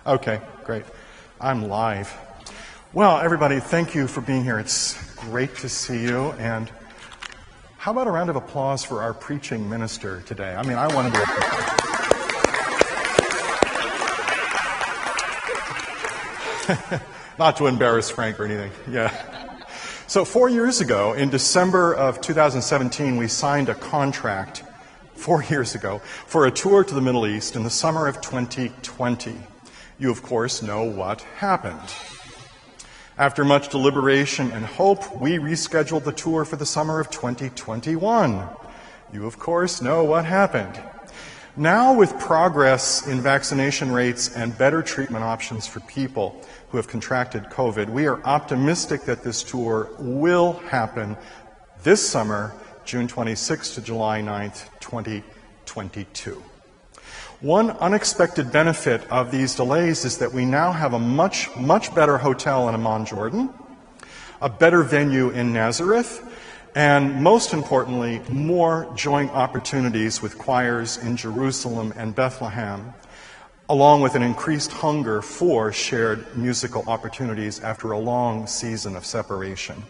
Okay, great. I'm live. Well, everybody, thank you for being here. It's great to see you. And how about a round of applause for our preaching minister today? I mean, I want to be not to embarrass Frank or anything. Yeah. So 4 years ago, in December of 2017, we signed a contract 4 years ago for a tour to the Middle East in the summer of 2020. You, of course, know what happened. After much deliberation and hope, we rescheduled the tour for the summer of 2021. You, of course, know what happened. Now, with progress in vaccination rates and better treatment options for people who have contracted COVID, we are optimistic that this tour will happen this summer, June 26th to July 9th, 2022. One unexpected benefit of these delays is that we now have a much better hotel in Amman, Jordan, a better venue in Nazareth, and most importantly, more joint opportunities with choirs in Jerusalem and Bethlehem, along with an increased hunger for shared musical opportunities after a long season of separation.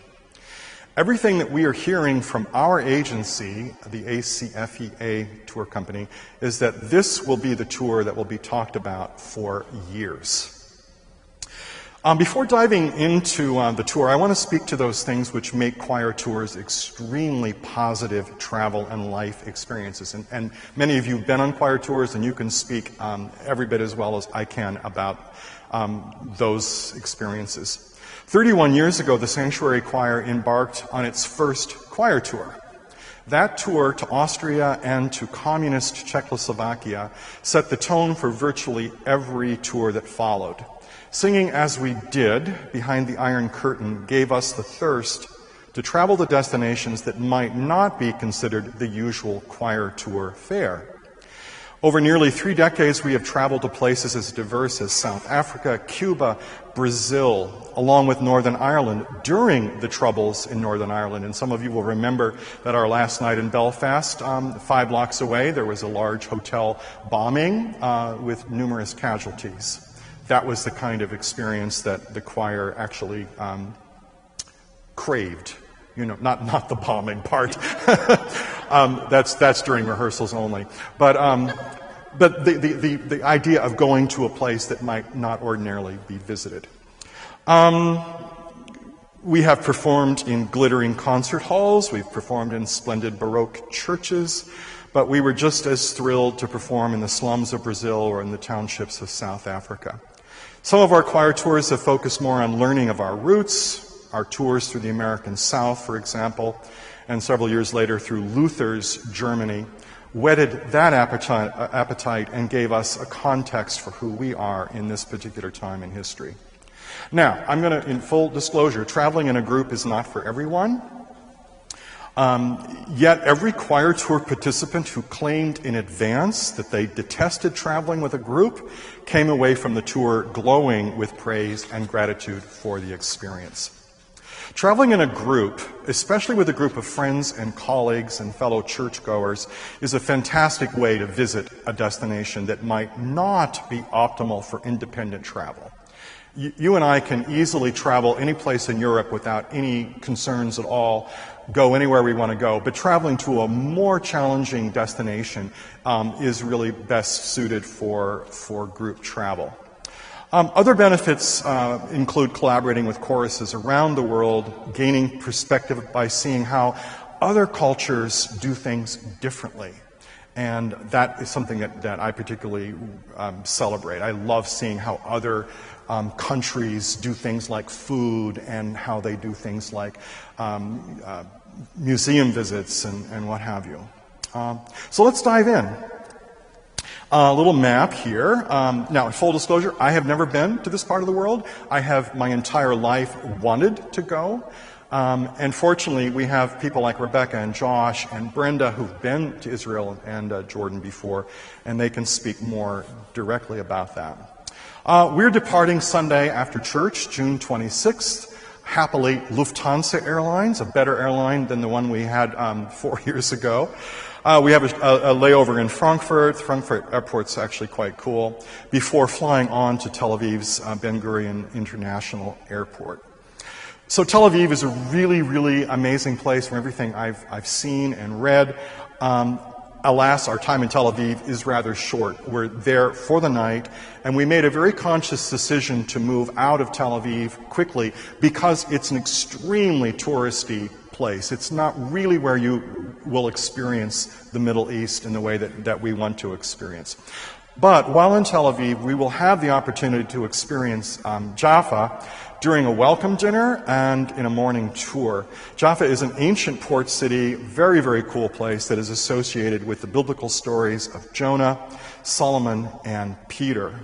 Everything that we are hearing from our agency, the ACFEA tour company, is that this will be the tour that will be talked about for years. Before diving into the tour, I want to speak to those things which make choir tours extremely positive travel and life experiences. And many of you have been on choir tours, and you can speak every bit as well as I can about those experiences. 31 years ago, the Sanctuary Choir embarked on its first choir tour. That tour to Austria and to communist Czechoslovakia set the tone for virtually every tour that followed. Singing as we did behind the Iron Curtain gave us the thirst to travel to destinations that might not be considered the usual choir tour fare. Over nearly 3 decades, we have traveled to places as diverse as South Africa, Cuba, Brazil, along with Northern Ireland during the Troubles in Northern Ireland. And some of you will remember that our last night in Belfast, 5 blocks away, there was a large hotel bombing with numerous casualties. That was the kind of experience that the choir actually craved. You know, not the bombing part. That's during rehearsals only. But the idea of going to a place that might not ordinarily be visited. We have performed in glittering concert halls. We've performed in splendid Baroque churches. But we were just as thrilled to perform in the slums of Brazil or in the townships of South Africa. Some of our choir tours have focused more on learning of our roots, our tours through the American South, for example, and several years later through Luther's Germany, whetted that appetite and gave us a context for who we are in this particular time in history. Now, I'm going to, in full disclosure, traveling in a group is not for everyone. Yet every choir tour participant who claimed in advance that they detested traveling with a group came away from the tour glowing with praise and gratitude for the experience. Traveling in a group, especially with a group of friends and colleagues and fellow churchgoers, is a fantastic way to visit a destination that might not be optimal for independent travel. You and I can easily travel any place in Europe without any concerns at all, go anywhere we want to go, but traveling to a more challenging destination is really best suited for group travel. Other benefits include collaborating with choruses around the world, gaining perspective by seeing how other cultures do things differently. And that is something that I particularly celebrate. I love seeing how other countries do things like food and how they do things like museum visits and what have you. So let's dive in. A little map here. Now, in full disclosure, I have never been to this part of the world. I have my entire life wanted to go. And fortunately, we have people like Rebecca and Josh and Brenda who've been to Israel and Jordan before, and they can speak more directly about that. We're departing Sunday after church, June 26th. happily Lufthansa Airlines, a better airline than the one we had 4 years ago. We have a layover in Frankfurt. Frankfurt Airport's actually quite cool, before flying on to Tel Aviv's Ben Gurion International Airport. So Tel Aviv is a really, really amazing place from everything I've seen and read. Alas, our time in Tel Aviv is rather short. We're there for the night, and we made a very conscious decision to move out of Tel Aviv quickly because it's an extremely touristy place. It's not really where you will experience the Middle East in the way that we want to experience. But while in Tel Aviv, we will have the opportunity to experience Jaffa during a welcome dinner and in a morning tour. Jaffa is an ancient port city, very, very cool place that is associated with the biblical stories of Jonah, Solomon, and Peter.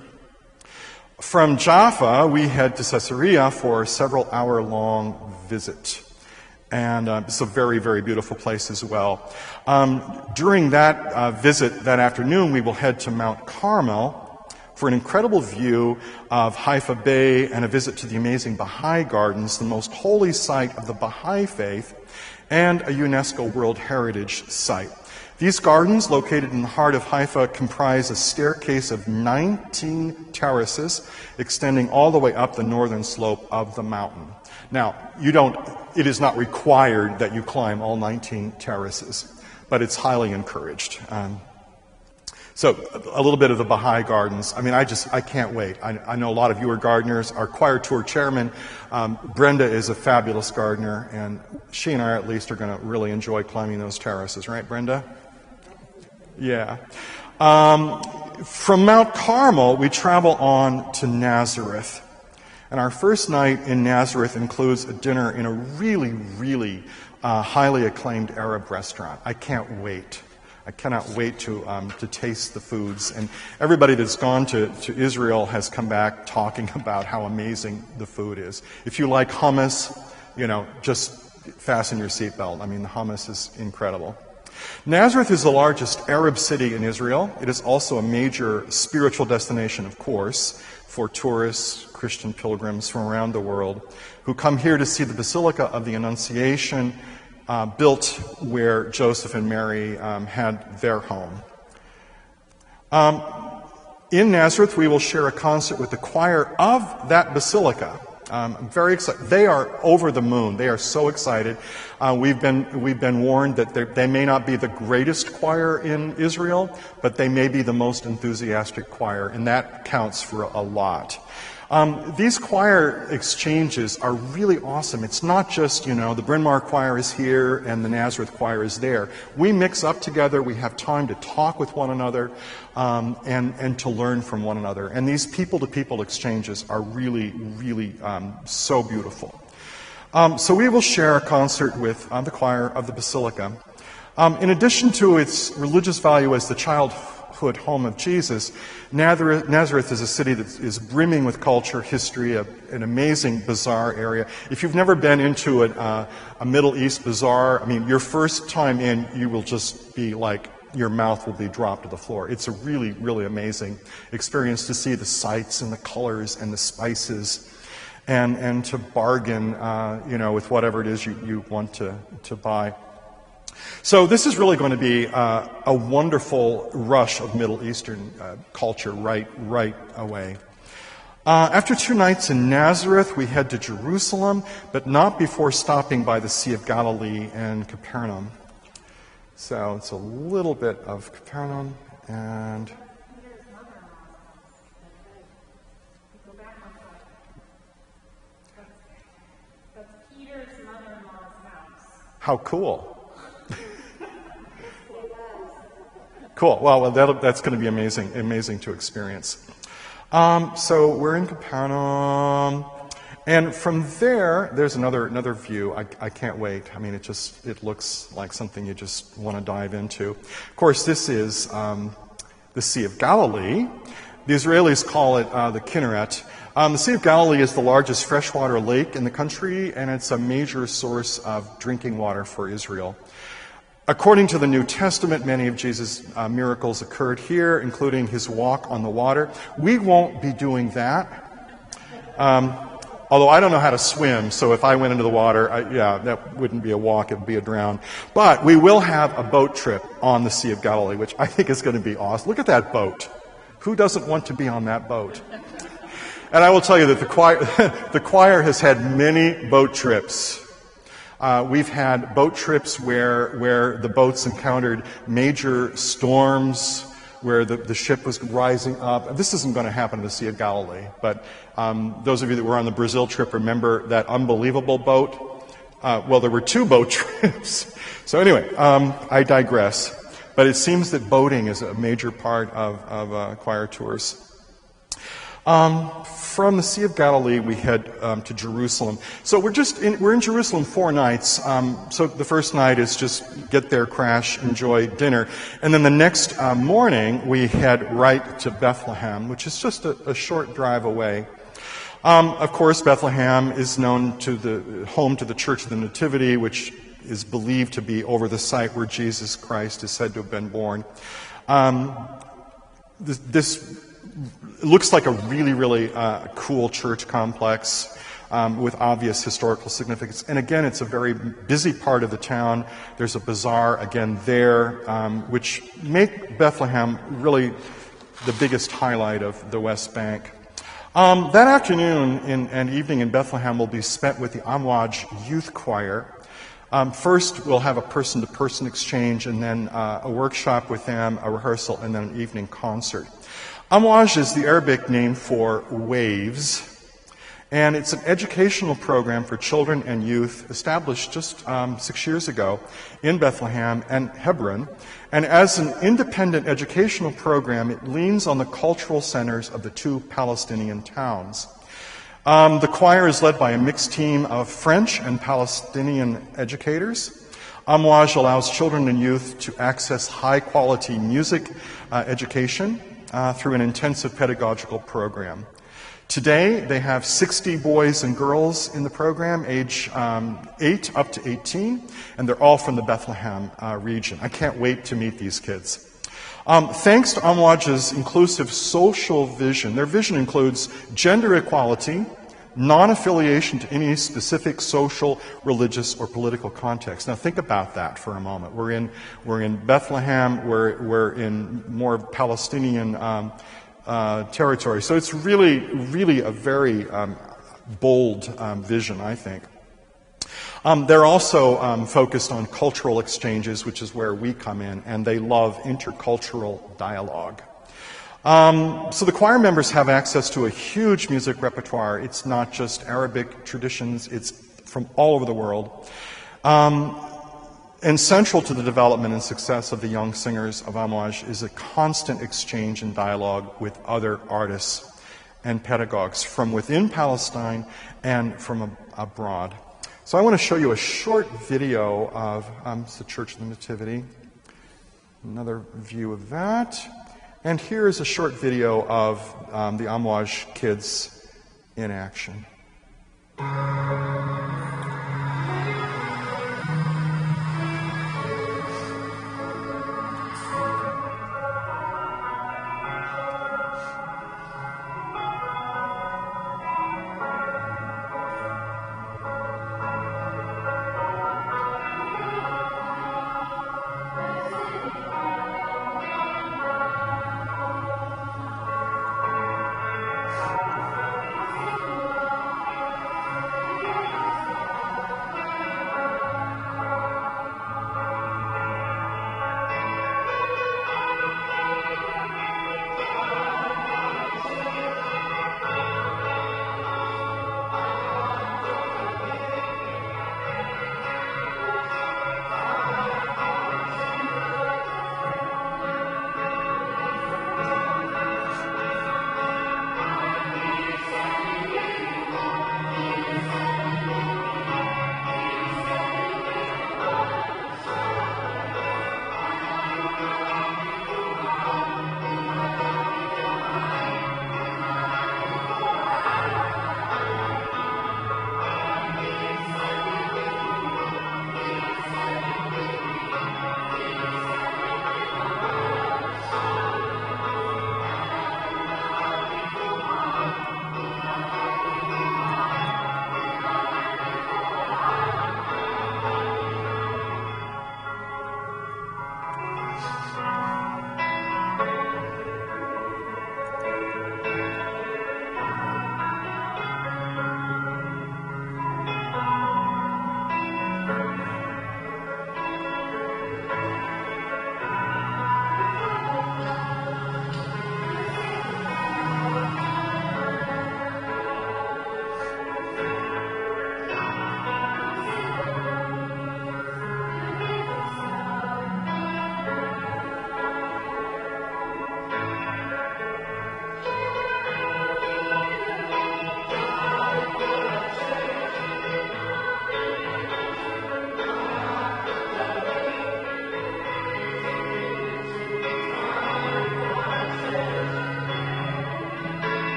From Jaffa, we head to Caesarea for a several-hour-long visit. And it's a very, very beautiful place as well. During that visit that afternoon, we will head to Mount Carmel for an incredible view of Haifa Bay and a visit to the amazing Baha'i Gardens, the most holy site of the Baha'i faith, and a UNESCO World Heritage Site. These gardens, located in the heart of Haifa, comprise a staircase of 19 terraces extending all the way up the northern slope of the mountain. Now, it is not required that you climb all 19 terraces, but it's highly encouraged. So a little bit of the Baha'i Gardens. I mean, I can't wait. I know a lot of you are gardeners. Our choir tour chairman, Brenda, is a fabulous gardener, and she and I at least are going to really enjoy climbing those terraces. Right, Brenda? Yeah. From Mount Carmel, we travel on to Nazareth. And our first night in Nazareth includes a dinner in a really, really highly acclaimed Arab restaurant. I can't wait. I cannot wait to taste the foods. And everybody that's gone to Israel has come back talking about how amazing the food is. If you like hummus, just fasten your seatbelt. I mean, the hummus is incredible. Nazareth is the largest Arab city in Israel. It is also a major spiritual destination, of course, for tourists, Christian pilgrims from around the world who come here to see the Basilica of the Annunciation, built where Joseph and Mary had their home. In Nazareth, we will share a concert with the choir of that basilica. I'm very excited. They are over the moon. They are so excited. We've been warned that they may not be the greatest choir in Israel, but they may be the most enthusiastic choir, and that counts for a lot. These choir exchanges are really awesome. It's not just, the Bryn Mawr choir is here and the Nazareth choir is there. We mix up together. We have time to talk with one another and to learn from one another. And these people-to-people exchanges are really, really so beautiful. So we will share a concert with the choir of the Basilica. In addition to its religious value as the childhood home of Jesus, Nazareth is a city that is brimming with culture, history, an amazing bazaar area. If you've never been into a Middle East bazaar, I mean, your first time in, you will just be like, your mouth will be dropped to the floor. It's a really, really amazing experience to see the sights and the colors and the spices and to bargain, with whatever it is you want to buy. So this is really going to be a wonderful rush of Middle Eastern culture right away. After 2 nights in Nazareth, we head to Jerusalem, but not before stopping by the Sea of Galilee and Capernaum. So it's a little bit of Capernaum and... How cool. Cool. Well, that's going to be amazing to experience. So we're in Capernaum, and from there's another view. I can't wait. I mean, it looks like something you just want to dive into. Of course, this is the Sea of Galilee. The Israelis call it the Kinneret. The Sea of Galilee is the largest freshwater lake in the country, and it's a major source of drinking water for Israel. According to the New Testament, many of Jesus' miracles occurred here, including his walk on the water. We won't be doing that. Although I don't know how to swim, so if I went into the water, yeah, that wouldn't be a walk, it would be a drown. But we will have a boat trip on the Sea of Galilee, which I think is going to be awesome. Look at that boat. Who doesn't want to be on that boat? And I will tell you that the choir has had many boat trips. We've had boat trips where the boats encountered major storms, where the ship was rising up. This isn't going to happen in the Sea of Galilee, but those of you that were on the Brazil trip remember that unbelievable boat. Well, there were 2 boat trips. So anyway, I digress. But it seems that boating is a major part of choir tours. From the Sea of Galilee, we head to Jerusalem. So we're in Jerusalem 4 nights. So the first night is just get there, crash, enjoy dinner. And then the next morning, we head right to Bethlehem, which is just a short drive away. Of course, Bethlehem is known to the home to the Church of the Nativity, which is believed to be over the site where Jesus Christ is said to have been born. This looks like a really, really cool church complex with obvious historical significance. And again, it's a very busy part of the town. There's a bazaar again there, which make Bethlehem really the biggest highlight of the West Bank. That afternoon and evening in Bethlehem will be spent with the Amwaj Youth Choir. First, we'll have a person-to-person exchange, and then a workshop with them, a rehearsal, and then an evening concert. Amwaj is the Arabic name for waves, and it's an educational program for children and youth established just 6 years ago in Bethlehem and Hebron. And as an independent educational program, it leans on the cultural centers of the 2 Palestinian towns. The choir is led by a mixed team of French and Palestinian educators. Amwaj allows children and youth to access high-quality music education through an intensive pedagogical program. Today, they have 60 boys and girls in the program, age 8 up to 18, and they're all from the Bethlehem region. I can't wait to meet these kids. Thanks to Amwaj's inclusive social vision, their vision includes gender equality, non-affiliation to any specific social, religious, or political context. Now think about that for a moment. We're in Bethlehem, we're in more Palestinian territory. So it's really a very bold vision, I think. They're also focused on cultural exchanges, which is where we come in, and they love intercultural dialogue. So the choir members have access to a huge music repertoire. It's not just Arabic traditions, it's from all over the world. And central to the development and success of the young singers of Amwaj is a constant exchange and dialogue with other artists and pedagogues from within Palestine and from abroad. So I want to show you a short video of the Church of the Nativity. Another view of that. And here is a short video of the Amwaj kids in action.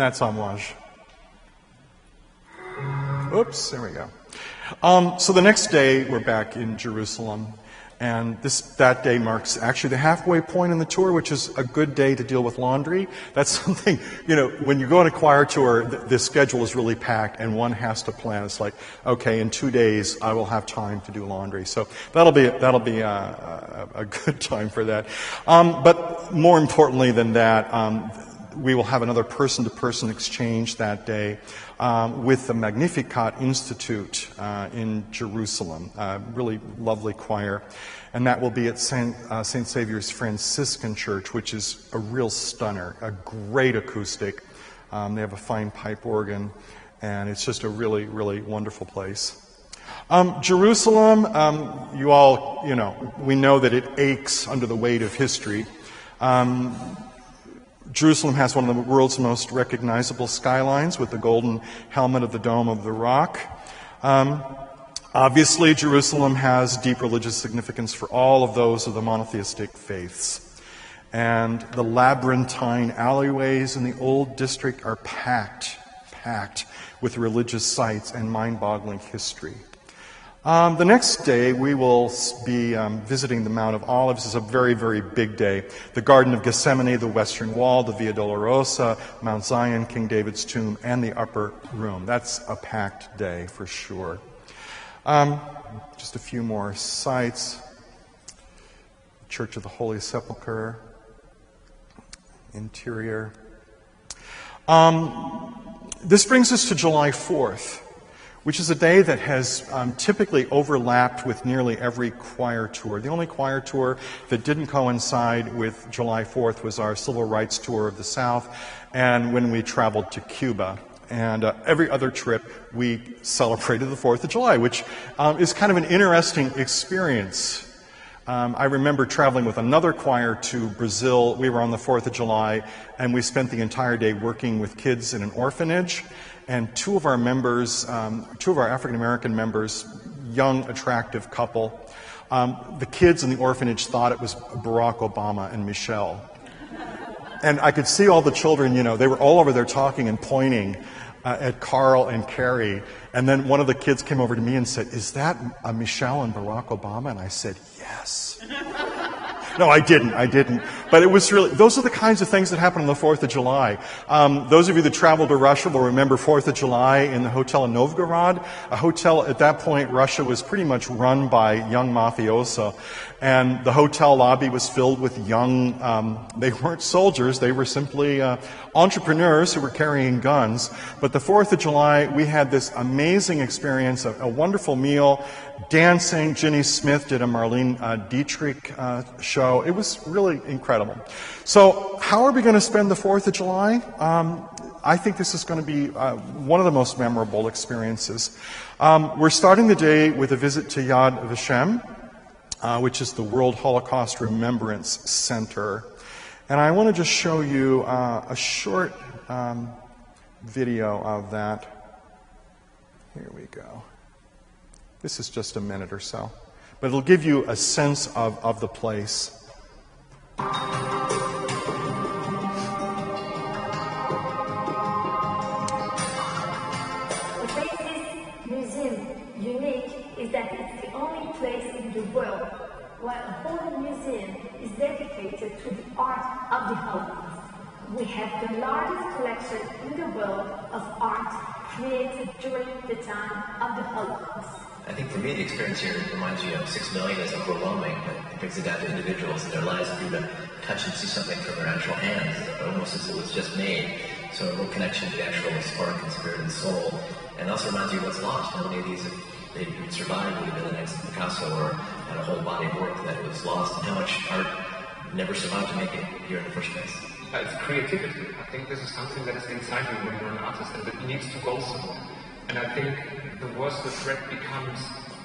that's homage. Oops, there we go. So the next day, we're back in Jerusalem. And that day marks actually the halfway point in the tour, which is a good day to deal with laundry. That's something, when you go on a choir tour, the schedule is really packed and one has to plan. It's like, okay, in 2 days I will have time to do laundry. So that'll be a good time for that. But more importantly than that, we will have another person-to-person exchange that day with the Magnificat Institute in Jerusalem, a really lovely choir. And that will be at St. Saviour's Franciscan Church, which is a real stunner, a great acoustic. They have a fine pipe organ, and it's just a really, really wonderful place. Jerusalem, we know that it aches under the weight of history. Jerusalem has one of the world's most recognizable skylines with the golden helmet of the Dome of the Rock. Obviously, Jerusalem has deep religious significance for all of those of the monotheistic faiths. And the labyrinthine alleyways in the old district are packed with religious sites and mind-boggling history. The next day, we will be visiting the Mount of Olives. It's a very, very big day. The Garden of Gethsemane, the Western Wall, the Via Dolorosa, Mount Zion, King David's tomb, and the Upper Room. That's a packed day for sure. Just a few more sites. Church of the Holy Sepulchre, interior. This brings us to July 4th. Which is a day that has typically overlapped with nearly every choir tour. The only choir tour that didn't coincide with July 4th was our Civil Rights Tour of the South, and when we traveled to Cuba. And every other trip, we celebrated the 4th of July, which is kind of an interesting experience. I remember traveling with another choir to Brazil. We were on the 4th of July, and we spent the entire day working with kids in an orphanage. And two of our African-American members, young, attractive couple, the kids in the orphanage thought it was Barack Obama and Michelle. And I could see all the children, they were all over there talking and pointing at Carl and Carrie. And then one of the kids came over to me and said, "Is that Michelle and Barack Obama?" And I said, "Yes." No, I didn't. But it was really, those are the kinds of things that happen on the 4th of July. Those of you that traveled to Russia will remember 4th of July in the hotel in Novgorod. A hotel, at that point, Russia was pretty much run by young mafioso. And the hotel lobby was filled with young, they weren't soldiers, they were simply entrepreneurs who were carrying guns. But the 4th of July, we had this amazing experience, a wonderful meal, dancing. Ginny Smith did a Marlene Dietrich show. It was really incredible. So how are we going to spend the 4th of July? I think this is going to be one of the most memorable experiences. We're starting the day with a visit to Yad Vashem, which is the World Holocaust Remembrance Center. And I want to just show you a short video of that. Here we go. This is just a minute or so. But it'll give you a sense of the place. What makes this museum unique is that it's the only place in the world where a whole museum is dedicated to the art of the Holocaust. We have the largest collection in the world of art created during the time of the Holocaust. I think for me, the experience here reminds you of 6 million is overwhelming, but it brings it down to individuals and their lives for you to touch and see something from their actual hands, almost as it was just made. So a real connection to the actual spark and spirit and soul. And also reminds you of what's lost. How many of these, if they survived, would have been the next Picasso or had a whole body of work that was lost, and how much art never survived to make it here in the first place. It's creativity. I think this is something that is inside you when you're an artist and it needs to go somewhere. And I think the worse the threat becomes,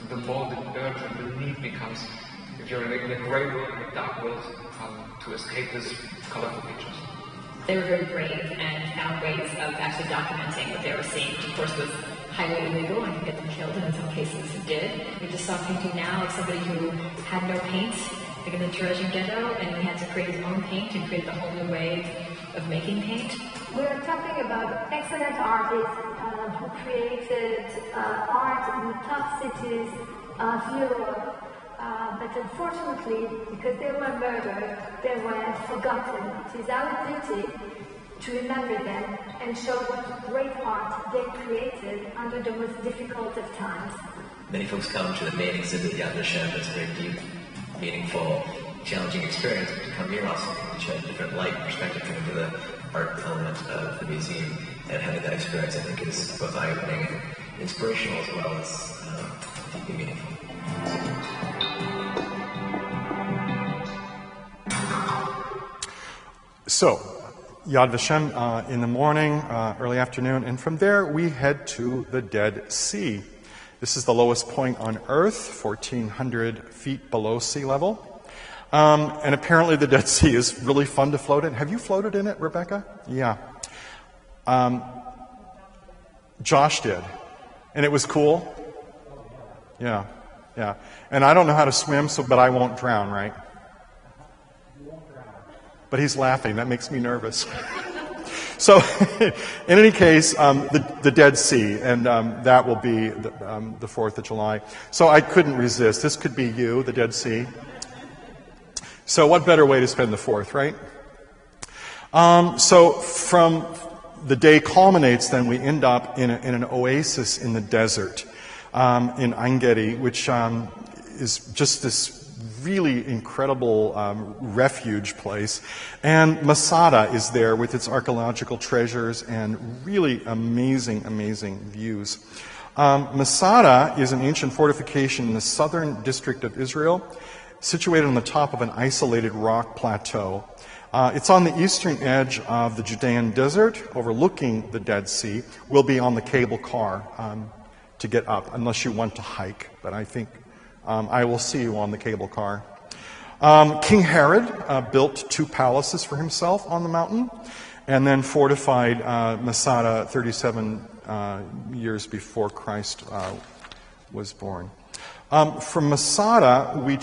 the more the urge and the need becomes, if you're in a grey world, in a dark world, to escape this colorful pictures. They were very brave and found ways of actually documenting what they were seeing, which of course was highly illegal and could get them killed, and in some cases did. We just saw a painting now of somebody who had no paint, like in the Teresian ghetto, and he had to create his own paint and create a whole new way of making paint? We're talking about excellent artists who created art in the top cities of Europe, but unfortunately, because they were murdered, they were forgotten. It is our duty to remember them and show what great art they created under the most difficult of times. Many folks come to the main exhibit, Yad Vashem. It's a very deep, meaningful, challenging experience to come here also to shed a different light and perspective into the art element of the museum. And having that experience, I think, is both eye-opening and inspirational as well as deeply meaningful. So, Yad Vashem in the morning, early afternoon, and from there we head to the Dead Sea. This is the lowest point on Earth, 1,400 feet below sea level. And apparently the Dead Sea is really fun to float in. Have you floated in it, Rebecca? Yeah. Josh did. And it was cool? Yeah, yeah. And I don't know how to swim, but I won't drown, right? But he's laughing. That makes me nervous. So, in any case, the Dead Sea, and that will be the 4th of July. So I couldn't resist. This could be you, the Dead Sea. So what better way to spend the 4th, right? So from the day culminates, then we end up in an oasis in the desert in Ein Gedi, which is just this really incredible refuge place. And Masada is there with its archaeological treasures and really amazing, amazing views. Masada is an ancient fortification in the southern district of Israel, situated on the top of an isolated rock plateau. It's on the eastern edge of the Judean desert, overlooking the Dead Sea. We'll be on the cable car to get up, unless you want to hike, but I think I will see you on the cable car. King Herod built 2 palaces for himself on the mountain, and then fortified Masada 37 years before Christ was born. From Masada, we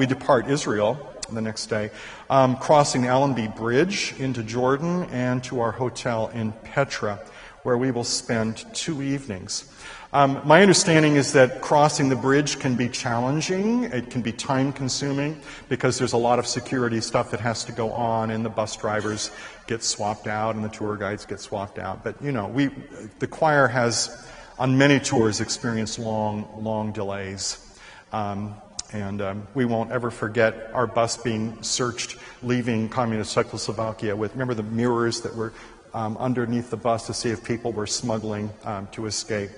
depart Israel the next day, crossing the Allenby Bridge into Jordan and to our hotel in Petra, where we will spend 2 evenings. My understanding is that crossing the bridge can be challenging. It can be time-consuming because there's a lot of security stuff that has to go on, and the bus drivers get swapped out and the tour guides get swapped out. But, the choir has, on many tours, experienced long delays. And we won't ever forget our bus being searched leaving communist Czechoslovakia with, remember the mirrors that were underneath the bus to see if people were smuggling to escape.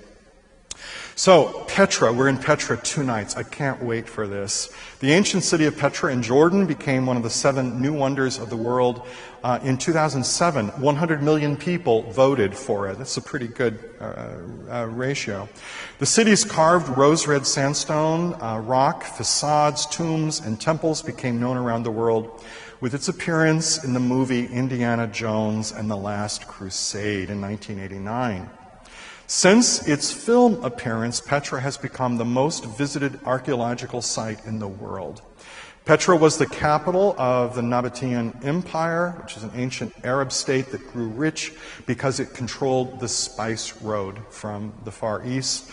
So, Petra, we're in Petra 2 nights. I can't wait for this. The ancient city of Petra in Jordan became one of the 7 new wonders of the world. In 2007, 100 million people voted for it. That's a pretty good ratio. The city's carved rose-red sandstone, rock, facades, tombs, and temples became known around the world with its appearance in the movie Indiana Jones and the Last Crusade in 1989. Since its film appearance, Petra has become the most visited archaeological site in the world. Petra was the capital of the Nabatean Empire, which is an ancient Arab state that grew rich because it controlled the spice road from the Far East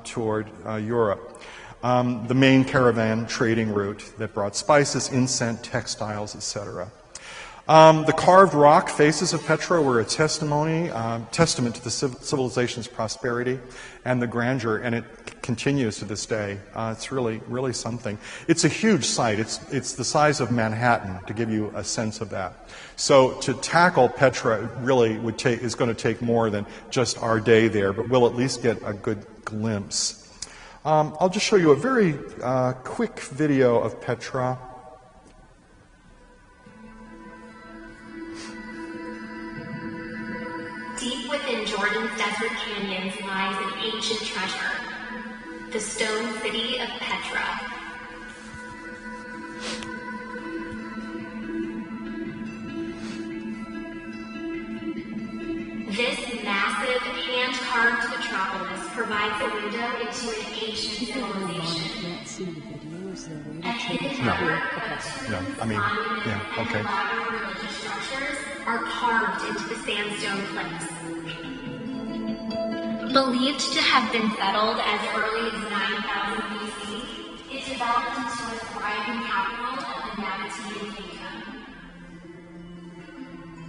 toward Europe. The main caravan trading route that brought spices, incense, textiles, etc. The carved rock faces of Petra were a testament to the civilization's prosperity and the grandeur, and it continues to this day. It's really, really something. It's a huge site. It's the size of Manhattan, to give you a sense of that. So to tackle Petra really is going to take more than just our day there, but we'll at least get a good glimpse. I'll just show you a very quick video of Petra. Deep within Jordan's desert canyons lies an ancient treasure, the stone city of Petra. This massive, hand-carved metropolis provides a window into an ancient civilization. No, I mean, yeah, okay. Religious structures are carved into the sandstone cliffs. Believed to have been settled as early as 9000 BC, it developed into a thriving capital of the Nabatean kingdom.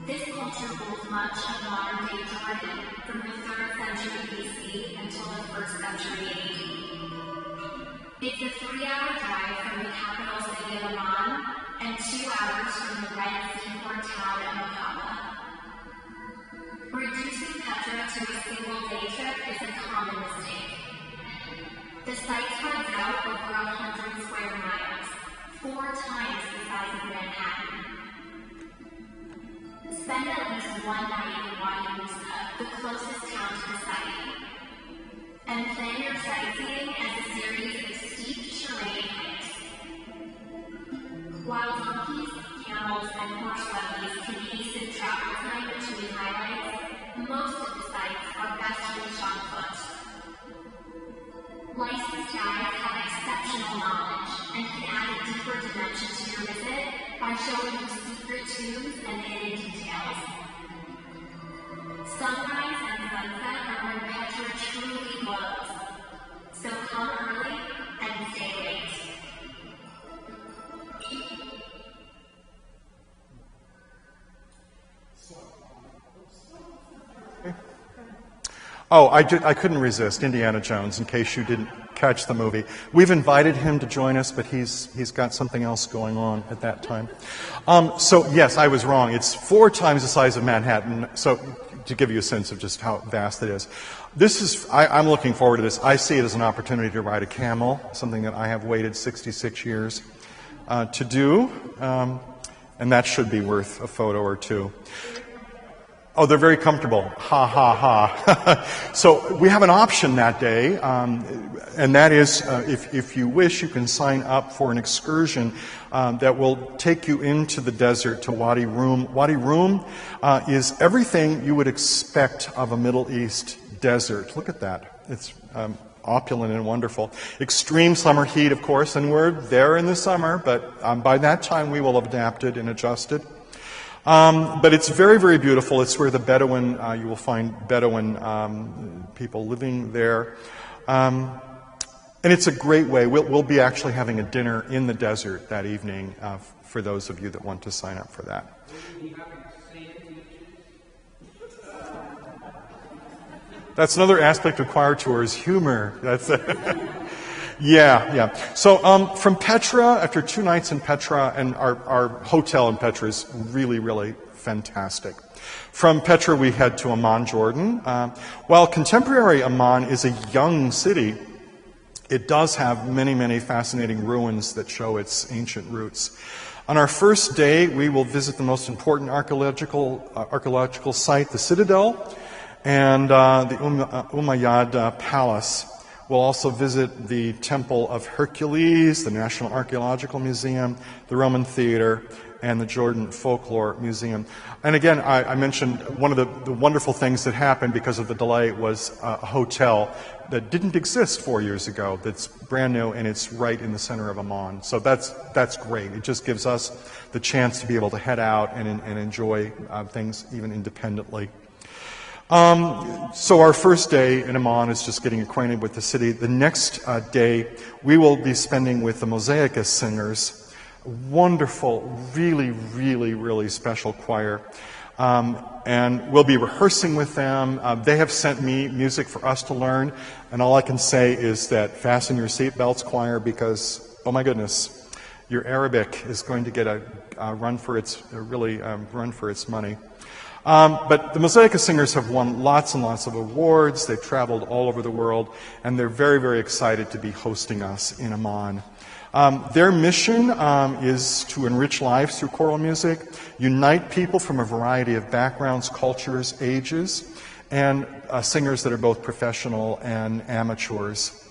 This culture holds much of modern-day Jordan from the 3rd century BC until the 1st century AD. It's a 3-hour drive from the capital city of Amman and 2 hours from the Red seaport town of Aqaba. Reducing Petra to a single day trip is a common mistake. The site spreads out over 100 square miles, 4 times the size of Manhattan. Spend at least one night in Wadi Musa, the closest town to the site, and plan your sightseeing as a series of steep terrain hikes. While donkeys, camels, and horse buggies can hasten travel time between highlights, most of the sites are best reached on foot. Licensed guides have exceptional knowledge and can add a deeper dimension to your visit by showing you secret tombs and hidden details. Sunrise and sunset are when Petra truly glows, so come early and stay late. Oh, I couldn't resist Indiana Jones, in case you didn't catch the movie. We've invited him to join us, but he's got something else going on at that time. So yes, I was wrong. It's 4 times the size of Manhattan, so to give you a sense of just how vast it is. I'm looking forward to this. I see it as an opportunity to ride a camel, something that I have waited 66 years to do, and that should be worth a photo or two. Oh, they're very comfortable. Ha, ha, ha. So we have an option that day, and that is, if you wish, you can sign up for an excursion that will take you into the desert to Wadi Rum. Wadi Rum is everything you would expect of a Middle East desert. Look at that. It's opulent and wonderful. Extreme summer heat, of course, and we're there in the summer, but by that time we will have adapted and adjusted. But it's very, very beautiful. It's where the Bedouin, you will find Bedouin people living there. And it's a great way. We'll be actually having a dinner in the desert that evening for those of you that want to sign up for that. That's another aspect of choir tours, humor. That's Yeah. So from Petra, after 2 nights in Petra, and our hotel in Petra is really, really fantastic. From Petra, we head to Amman, Jordan. While contemporary Amman is a young city, it does have many, many fascinating ruins that show its ancient roots. On our first day, we will visit the most important archaeological site, the Citadel, and the Umayyad Palace. We'll also visit the Temple of Hercules, the National Archaeological Museum, the Roman Theater, and the Jordan Folklore Museum. And again, I mentioned one of the wonderful things that happened because of the delay was a hotel that didn't exist 4 years ago, that's brand new, and it's right in the center of Amman. So that's great. It just gives us the chance to be able to head out and enjoy things even independently. So our first day in Amman is just getting acquainted with the city. The next day, we will be spending with the Mosaica Singers. Wonderful, really, really, really special choir. And we'll be rehearsing with them. They have sent me music for us to learn. And all I can say is that fasten your seatbelts, choir, because, oh my goodness, your Arabic is going to get a run for its money. But the Mosaica Singers have won lots and lots of awards. They've traveled all over the world, and they're very, very excited to be hosting us in Amman. Their mission is to enrich lives through choral music, unite people from a variety of backgrounds, cultures, ages, and singers that are both professional and amateurs.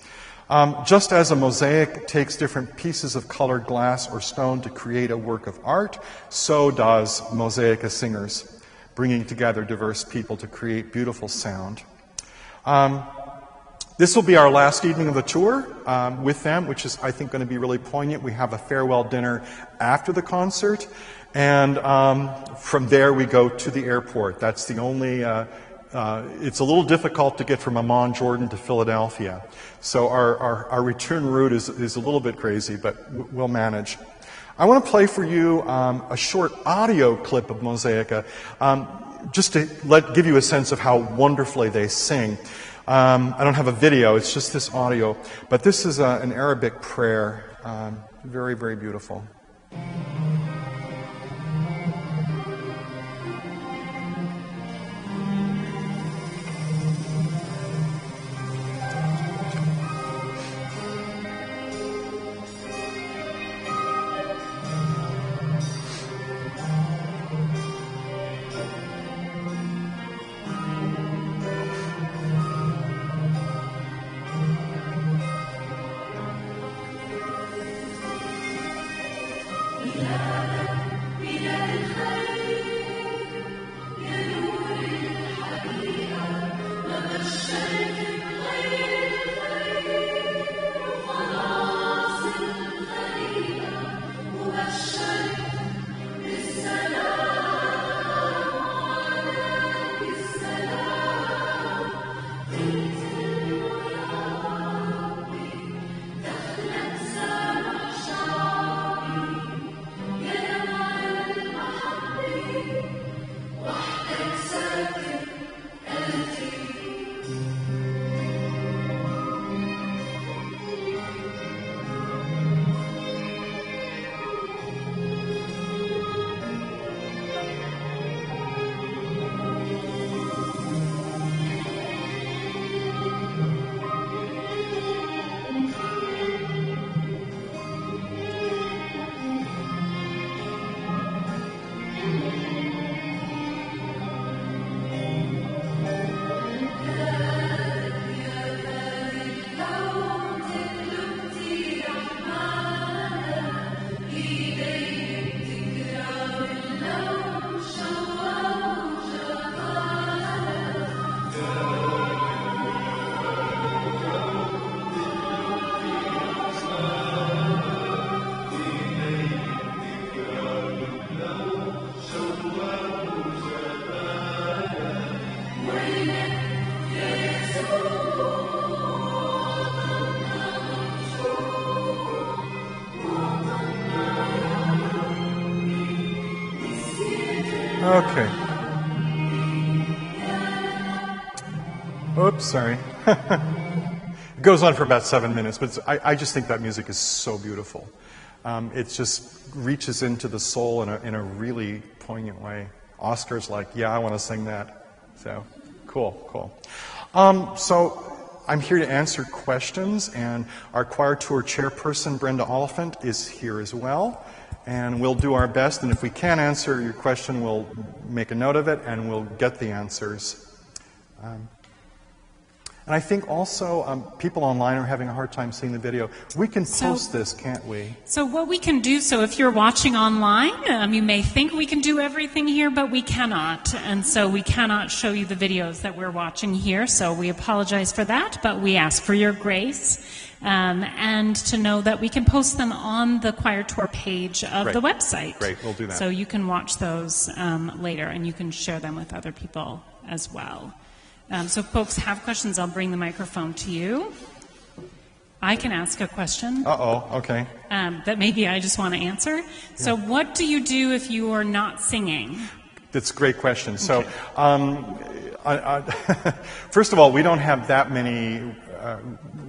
Just as a mosaic takes different pieces of colored glass or stone to create a work of art, so does Mosaica Singers, bringing together diverse people to create beautiful sound. This will be our last evening of the tour with them, which is, I think, going to be really poignant. We have a farewell dinner after the concert, and from there we go to the airport. That's the only... it's a little difficult to get from Amman, Jordan to Philadelphia. So our return route is a little bit crazy, but we'll manage. I want to play for you a short audio clip of Mosaica, just to give you a sense of how wonderfully they sing. I don't have a video, it's just this audio. But this is an Arabic prayer. Very, very beautiful. Okay. Oops, sorry. It goes on for about 7 minutes, but I just think that music is so beautiful. It just reaches into the soul in a really poignant way. Oscar's like, yeah, I want to sing that. So, cool. So I'm here to answer questions, and our choir tour chairperson, Brenda Oliphant, is here as well. And we'll do our best, and if we can't answer your question, we'll make a note of it, and we'll get the answers. And I think also people online are having a hard time seeing the video. We can post this, can't we? So what we can do, so if you're watching online, you may think we can do everything here, but we cannot. And so we cannot show you the videos that we're watching here. So we apologize for that, but we ask for your grace. And to know that we can post them on the choir tour page of the website. Great, we'll do that. So you can watch those later, and you can share them with other people as well. So if folks have questions, I'll bring the microphone to you. I can ask a question. Okay. That maybe I just want to answer. Yeah. So what do you do if you are not singing? That's a great question. So first of all, we don't have that many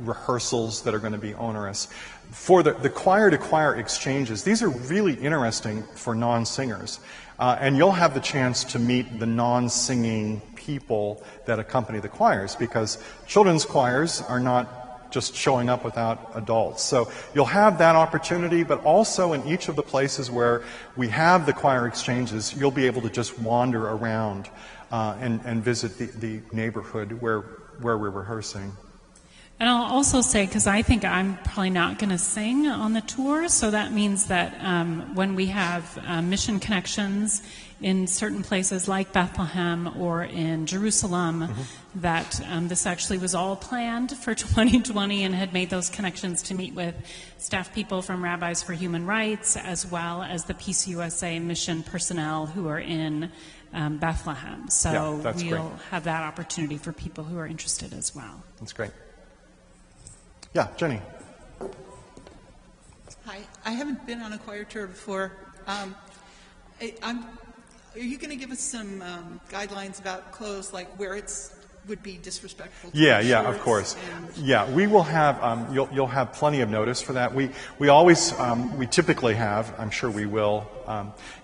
rehearsals that are going to be onerous. For the choir-to-choir exchanges, these are really interesting for non-singers. And you'll have the chance to meet the non-singing people that accompany the choirs, because children's choirs are not just showing up without adults. So you'll have that opportunity, but also in each of the places where we have the choir exchanges, you'll be able to just wander around and visit the neighborhood where we're rehearsing. And I'll also say, because I think I'm probably not going to sing on the tour, so that means that when we have mission connections in certain places like Bethlehem or in Jerusalem, that this actually was all planned for 2020 and had made those connections to meet with staff people from Rabbis for Human Rights, as well as the Peace USA mission personnel who are in Bethlehem. So we'll have that opportunity for people who are interested as well. That's great. Yeah, Jenny. Hi, I haven't been on a choir tour before. Are you going to give us some guidelines about clothes, like where it's would be disrespectful to Yeah, of course. Yeah, we will have, you'll have plenty of notice for that. We always, we typically have, I'm sure we will,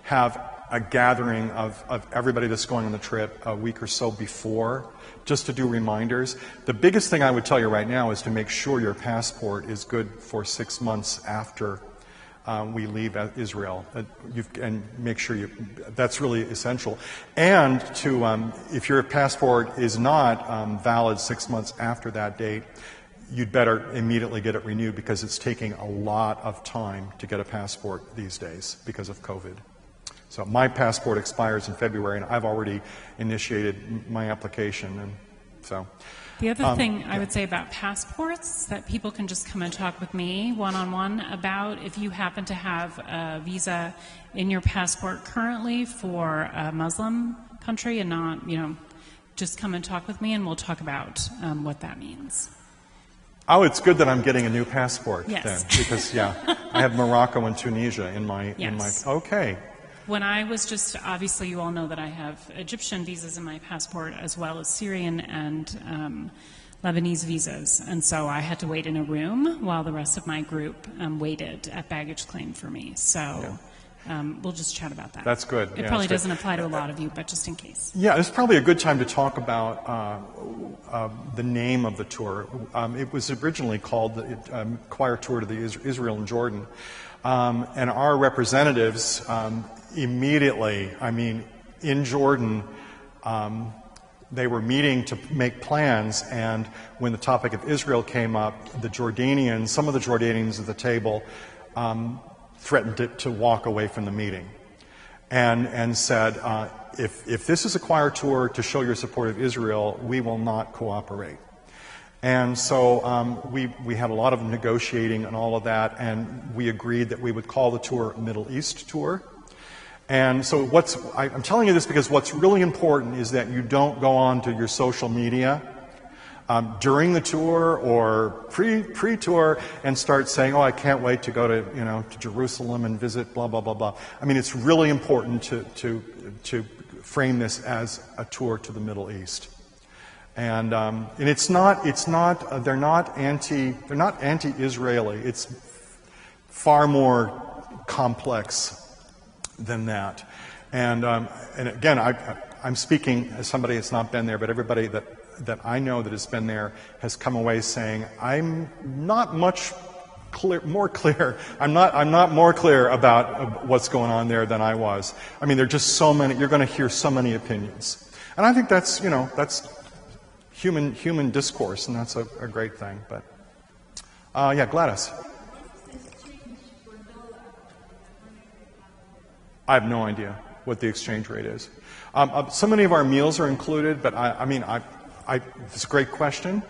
have a gathering of everybody that's going on the trip a week or so before, just to do reminders. The biggest thing I would tell you right now is to make sure your passport is good for 6 months after we leave Israel, and make sure that's really essential. And to, if your passport is not valid 6 months after that date, you'd better immediately get it renewed, because it's taking a lot of time to get a passport these days because of COVID. So my passport expires in February, and I've already initiated my application, and so. The other thing I would say about passports that people can just come and talk with me one-on-one about, if you happen to have a visa in your passport currently for a Muslim country and not, just come and talk with me and we'll talk about what that means. Oh, it's good that I'm getting a new passport then, because I have Morocco and Tunisia in my, okay. When I was obviously you all know that I have Egyptian visas in my passport, as well as Syrian and Lebanese visas. And so I had to wait in a room while the rest of my group waited at baggage claim for me. So we'll just chat about that. That's good. It probably doesn't apply to a lot of you, but just in case. Yeah, it's probably a good time to talk about the name of the tour. It was originally called the Choir Tour to the Israel and Jordan. And our representatives immediately, in Jordan, they were meeting to make plans, and when the topic of Israel came up, some of the Jordanians at the table threatened to walk away from the meeting and said, if this is a choir tour to show your support of Israel, we will not cooperate. And so we had a lot of negotiating and all of that, and we agreed that we would call the tour a Middle East tour. And so I'm telling you this because what's really important is that you don't go on to your social media during the tour or pre-tour and start saying, oh, I can't wait to go to Jerusalem and visit blah, blah, blah, blah. It's really important to frame this as a tour to the Middle East. And they're not anti-Israeli. It's far more complex than that. And again, I'm speaking as somebody that's not been there, but everybody that I know that has been there has come away saying, I'm not more clear about what's going on there than I was. There are just so many. You're going to hear so many opinions, and I think that's human discourse, and that's a great thing. But Gladys. I have no idea what the exchange rate is. So many of our meals are included, but it's a great question.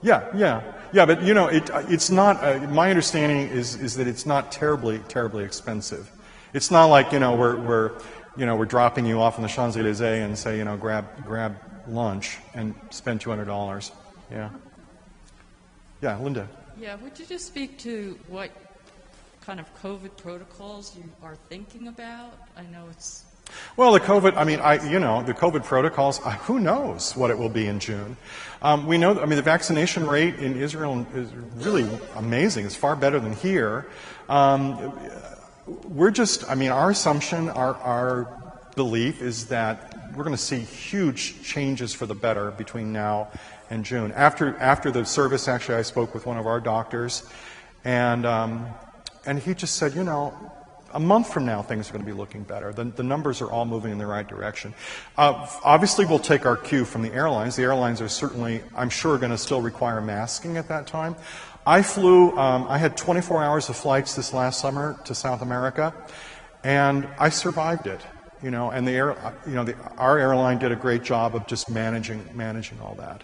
But it's not. My understanding is that it's not terribly expensive. It's not like we're dropping you off in the Champs-Élysées and say grab lunch and spend $200. Yeah, Linda. Yeah, would you just speak to what kind of COVID protocols you are thinking about? I know it's... Well, the COVID, the COVID protocols, who knows what it will be in June. We know, the vaccination rate in Israel is really amazing. It's far better than here. We're just, our assumption, our belief is that we're going to see huge changes for the better between now and June. After the service, actually, I spoke with one of our doctors, and he just said, a month from now, things are going to be looking better. The numbers are all moving in the right direction. Obviously, we'll take our cue from the airlines. The airlines are certainly, I'm sure, going to still require masking at that time. I flew, I had 24 hours of flights this last summer to South America, and I survived it. You know, and our airline did a great job of just managing all that.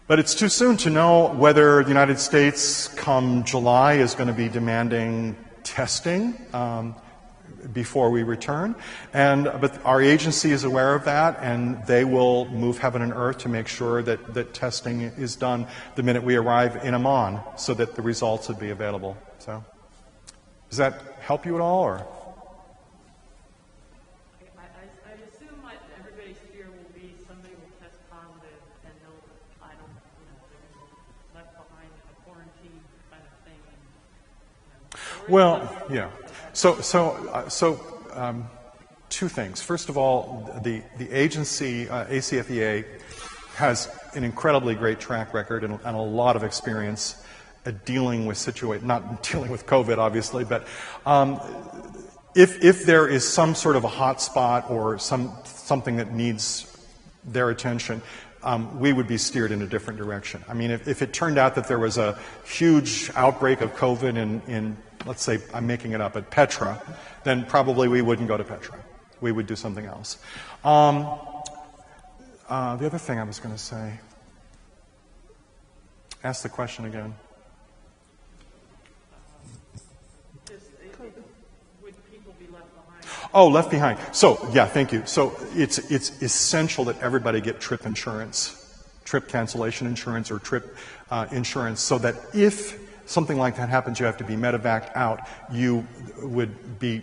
But it's too soon to know whether the United States, come July, is going to be demanding testing before we return. But our agency is aware of that, and they will move heaven and earth to make sure that testing is done the minute we arrive in Amman, so that the results would be available. So, does that help you at all, or? I assume everybody's fear will be somebody will test positive and they'll, they're left behind in a quarantine kind of thing. Well, yeah. So, two things. First of all, the agency, ACFEA, has an incredibly great track record and a lot of experience at dealing with not dealing with COVID, obviously, but if there is some sort of a hot spot or something that needs their attention, we would be steered in a different direction. I mean, if it turned out that there was a huge outbreak of COVID in let's say, I'm making it up, at Petra, then probably we wouldn't go to Petra. We would do something else. The other thing I was going to say, ask the question again. Would people be left behind? Oh, left behind. So, yeah, thank you. So it's essential that everybody get trip insurance, trip cancellation insurance or trip insurance, so that if something like that happens, you have to be medevaced out, you would be,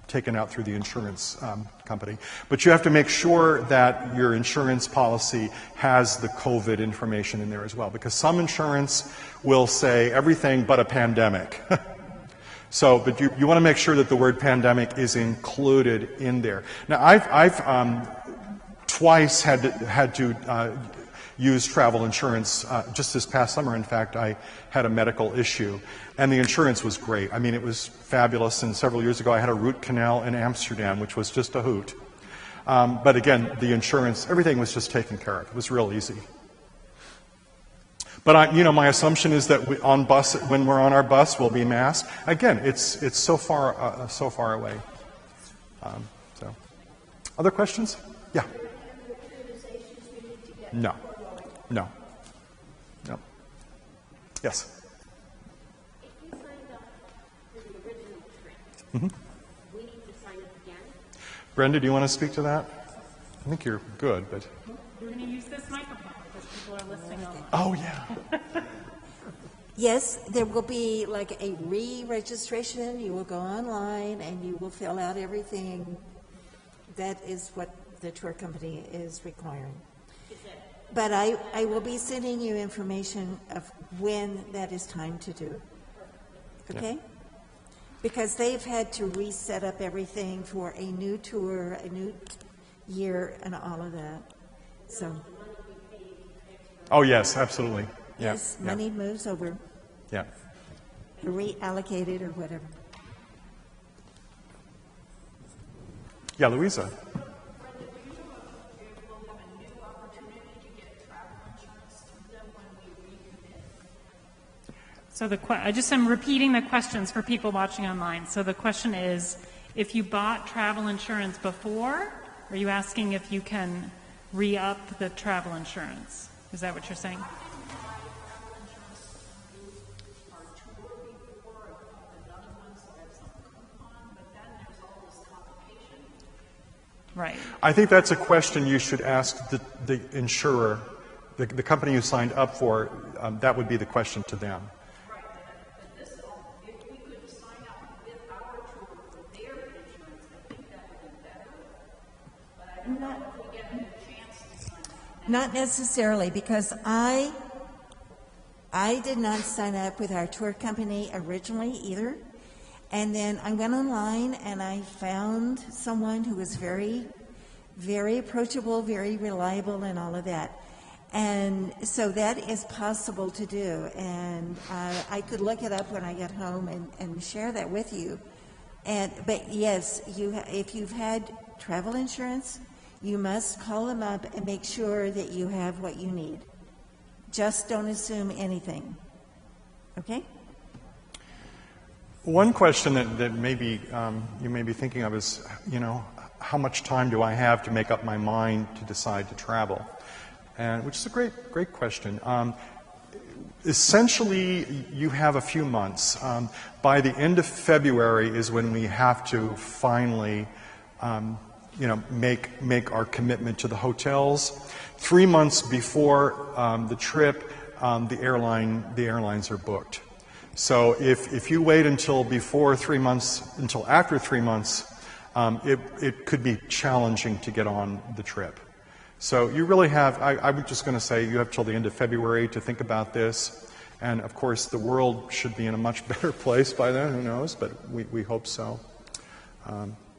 taken out through the insurance company. But you have to make sure that your insurance policy has the COVID information in there as well, because some insurance will say everything but a pandemic. So, but you want to make sure that the word pandemic is included in there. Now, I've twice had to use travel insurance. Just this past summer, in fact, I had a medical issue, and the insurance was great. I mean, it was fabulous, and several years ago I had a root canal in Amsterdam, which was just a hoot. But again, the insurance, everything was just taken care of. It was real easy. But my assumption is that when we're on our bus, we'll be masked. Again, it's so far away. So, other questions? Yeah. No. Yes. If you signed up for the original trip, we need to sign up again? Brenda, do you want to speak to that? I think you're good, but... We're going to use this microphone because people are listening on. Oh, yeah. Yes, there will be like a re-registration. You will go online and you will fill out everything. That is what the tour company is requiring. But I will be sending you information of when that is time to do. Okay? Yeah. Because they've had to reset up everything for a new tour, a new year, and all of that. So. Oh, yes, absolutely. Yeah. Yes, money moves over. Yeah. Reallocated or whatever. Yeah, Louisa. So I'm repeating the questions for people watching online. So the question is, if you bought travel insurance before, are you asking if you can re-up the travel insurance? Is that what you're saying? Right. I think that's a question you should ask the insurer, the company you signed up for. That would be the question to them. Not necessarily, because I did not sign up with our tour company originally either. And then I went online and I found someone who was very, very approachable, very reliable, and all of that. And so that is possible to do. And I could look it up when I get home and share that with you. But yes, if you've had travel insurance, you must call them up and make sure that you have what you need. Just don't assume anything. Okay? One question that maybe you may be thinking of is, how much time do I have to make up my mind to decide to travel? And which is a great question. Essentially, you have a few months. By the end of February is when we have to finally, make our commitment to the hotels. 3 months before the trip, the airlines are booked. So if you wait until after 3 months, it could be challenging to get on the trip. So you really have, I'm just going to say, you have till the end of February to think about this. And of course, the world should be in a much better place by then, who knows, but we hope so.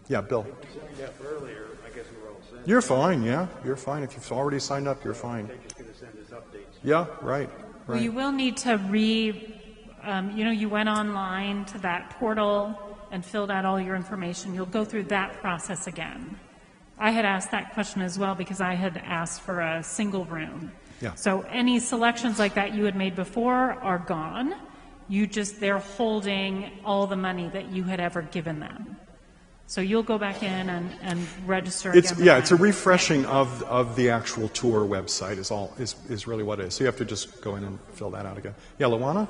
Yeah, Bill. If you signed up earlier, I guess we're all set. You're fine, yeah. You're fine. If you've already signed up, you're fine. They're just going to send us updates. Yeah, right. Well, you will need to you went online to that portal and filled out all your information. You'll go through that process again. I had asked that question as well because I had asked for a single room. Yeah. So any selections like that you had made before are gone. They're holding all the money that you had ever given them. So you'll go back in and register again. It's a refreshing of the actual tour website is really what it is. So you have to just go in and fill that out again. Yeah, Luana?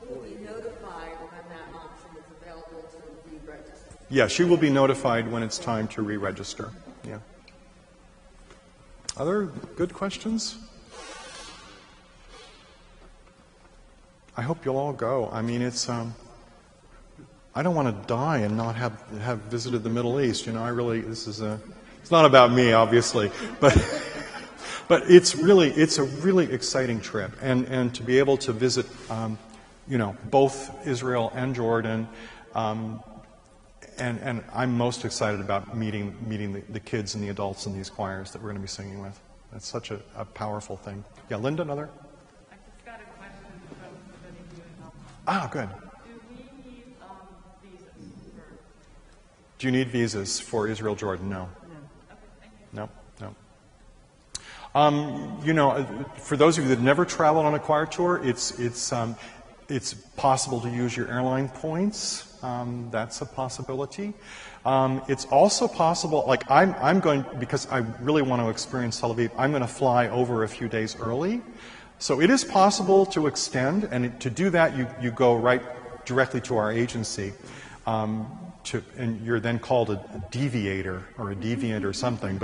Will be notified when that option is available to re-register? Yeah, she will be notified when it's time to re-register. Yeah. Other good questions? I hope you'll all go. I mean, it's I don't want to die and not have visited the Middle East. It's not about me, obviously, but it's a really exciting trip, and to be able to visit, both Israel and Jordan, and I'm most excited about meeting the kids and the adults in these choirs that we're going to be singing with. That's such a powerful thing. Yeah, Linda, another? I just got a question from somebody doing help. Ah, good. Do you need visas for Israel, Jordan? No. No. For those of you that never traveled on a choir tour, it's possible to use your airline points. That's a possibility. It's also possible, like I'm going, because I really want to experience Tel Aviv, I'm going to fly over a few days early. So it is possible to extend, and to do that, you go right directly to our agency. And you're then called a deviator or a deviant or something,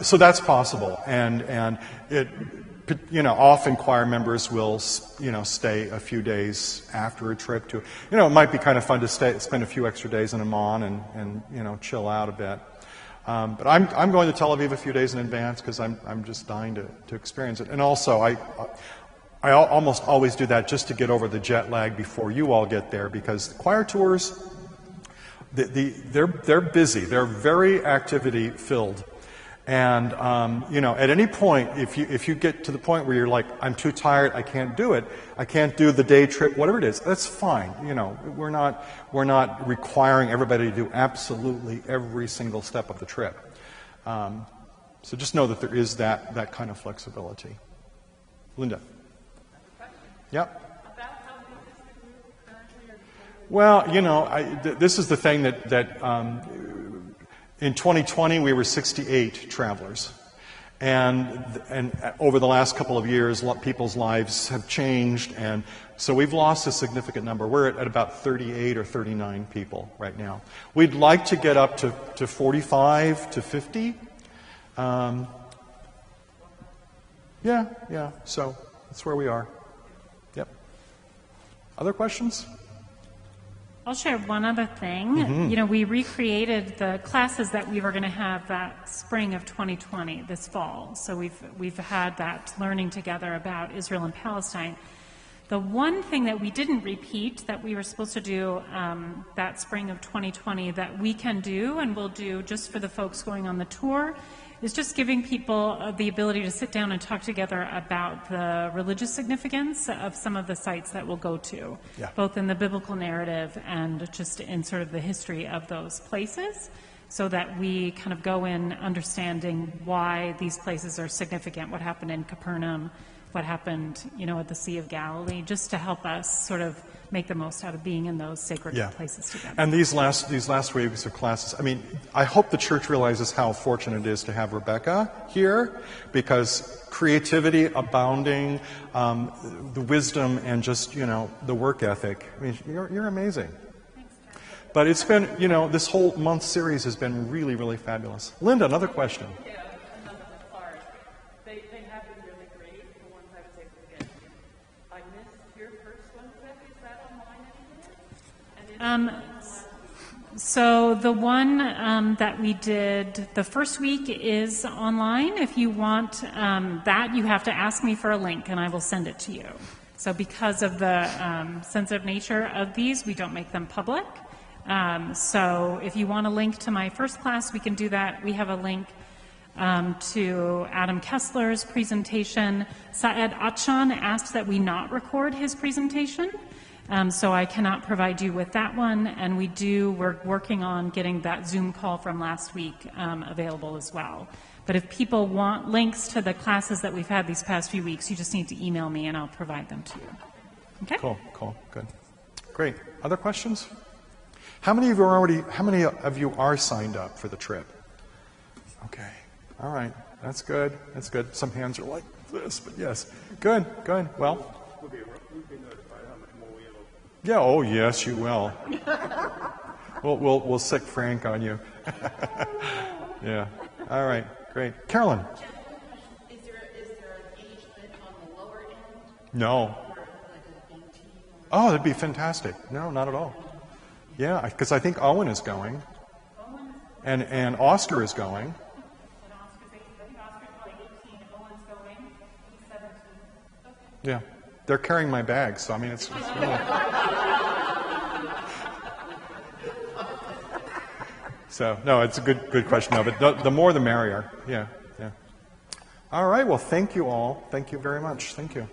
so that's possible, and it, often choir members will, stay a few days after a trip to, it might be kind of fun to spend a few extra days in Amman and chill out a bit. But I'm going to Tel Aviv a few days in advance because I'm just dying to experience it, and also I almost always do that just to get over the jet lag before you all get there, because choir tours, they're busy. They're very activity filled, and at any point, if you get to the point where you're like, I'm too tired, I can't do it, I can't do the day trip, whatever it is, that's fine. We're not requiring everybody to do absolutely every single step of the trip. So just know that there is that kind of flexibility. Linda. Yep. Well, this is the thing that in 2020 we were 68 travelers, and over the last couple of years, people's lives have changed, and so we've lost a significant number. We're at about 38 or 39 people right now. We'd like to get up to 45 to 50. Yeah. So that's where we are. Yep. Other questions? I'll share one other thing. Mm-hmm. We recreated the classes that we were going to have that spring of 2020, this fall. So we've had that learning together about Israel and Palestine. The one thing that we didn't repeat that we were supposed to do that spring of 2020 that we can do and will do just for the folks going on the tour is just giving people the ability to sit down and talk together about the religious significance of some of the sites that we'll go to, both in the biblical narrative and just in sort of the history of those places. so that we kind of go in understanding why these places are significant, what happened in Capernaum, what happened, at the Sea of Galilee, just to help us sort of make the most out of being in those sacred places together. And these last weeks of classes, I mean, I hope the church realizes how fortunate it is to have Rebecca here, because creativity abounding, the wisdom, and just, the work ethic. I mean, you're amazing. But it's been, this whole month series has been really, really fabulous. Linda, another question. Yeah, another part. They have been really great, the ones I was able to get. I missed your first one, Rebecca. Is that online anywhere? So the one that we did the first week is online. If you want that, you have to ask me for a link, and I will send it to you. So because of the sensitive nature of these, we don't make them public. So if you want a link to my first class, we can do that. We have a link to Adam Kessler's presentation. Saed Atchan asked that we not record his presentation, so I cannot provide you with that one. And we're working on getting that Zoom call from last week available as well. But if people want links to the classes that we've had these past few weeks, you just need to email me and I'll provide them to you. Okay? Cool, good. Great. Other questions? How many of you are signed up for the trip? Okay. All right. That's good. Some hands are like this, but yes. Good. Well. We'll be notified how much more we have. Yeah, oh yes, you will. We'll sick Frank on you. Yeah. All right, great. Carolyn. Is there an age limit on the lower end? No. Oh, that'd be fantastic. No, not at all. Yeah, because I think Owen is going, and Oscar is going. Yeah, they're carrying my bag, so I mean it's really... So no, it's a good question. No, but the more the merrier. Yeah. All right. Well, thank you all. Thank you very much. Thank you.